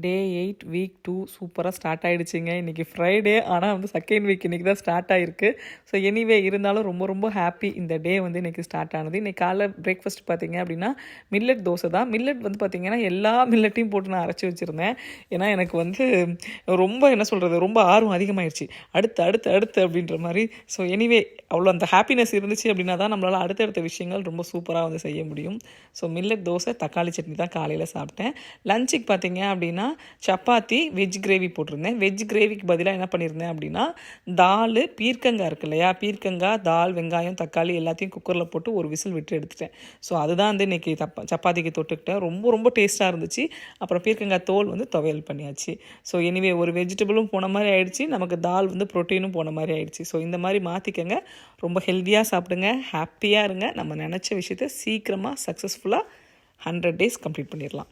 டே 8 week 2 சூப்பராக start ஆகிடுச்சிங்க. இன்றைக்கி Friday, ஆனால் வந்து செகண்ட் வீக் இன்றைக்கி தான் ஸ்டார்ட் ஆகிருக்கு. ஸோ எனிவே இருந்தாலும் ரொம்ப ரொம்ப ஹாப்பி. இந்த டே வந்து இன்றைக்கி ஸ்டார்ட் ஆனது. இன்றைக்கி காலைல பிரேக்ஃபாஸ்ட் பார்த்திங்க அப்படின்னா மில்லட் தோசை தான். மில்லட் வந்து பார்த்திங்கன்னா எல்லா மில்லட்டையும் போட்டு நான் அரைச்சி வச்சுருந்தேன். ஏன்னா எனக்கு வந்து ரொம்ப என்ன சொல்கிறது, ரொம்ப ஆர்வம் அதிகமாகிடுச்சு. அடுத்து அடுத்து அடுத்து அப்படின்ற மாதிரி. ஸோ எனிவே அவ்வளோ அந்த ஹாப்பினஸ் இருந்துச்சு அப்படின்னா தான் நம்மளால் அடுத்தடுத்த விஷயங்கள் ரொம்ப சூப்பராக வந்து செய்ய முடியும். ஸோ மில்லட் தோசை தக்காளி சட்னி தான் காலையில் சாப்பிட்டேன். லஞ்சுக்கு பார்த்திங்க அப்படின்னா சப்பாத்தி வெஜ் கிரேவி போட்டிருந்தேன். வெஜ் கிரேவிக்கு பதிலாக என்ன பண்ணியிருந்தேன் அப்படின்னா தால், பீர்க்கங்காய் இருக்கு இல்லையா, பீர்க்கங்காய், தால், வெங்காயம், தக்காளி எல்லாத்தையும் குக்கரில் போட்டு ஒரு விசில் விட்டு எடுத்துட்டேன். ஸோ அதுதான் வந்து இன்றைக்கி சப்பாத்திக்கு தொட்டுக்கிட்டேன். ரொம்ப ரொம்ப டேஸ்ட்டாக இருந்துச்சு. அப்புறம் பீர்க்கங்காய் தோல் வந்து துவையல் பண்ணியாச்சு. ஸோ எனிவே ஒரு வெஜிடபிளும் போன மாதிரி ஆயிடுச்சு, நமக்கு தால் வந்து ப்ரோட்டீனும் போன மாதிரி ஆயிடுச்சு. ஸோ இந்த மாதிரி மாற்றிக்கங்க. ரொம்ப ஹெல்த்தியாக சாப்பிடுங்க, ஹாப்பியாக இருங்க. நம்ம நினச்ச விஷயத்தை சீக்கிரமாக சக்ஸஸ்ஃபுல்லாக 100 days கம்ப்ளீட் பண்ணிடலாம்.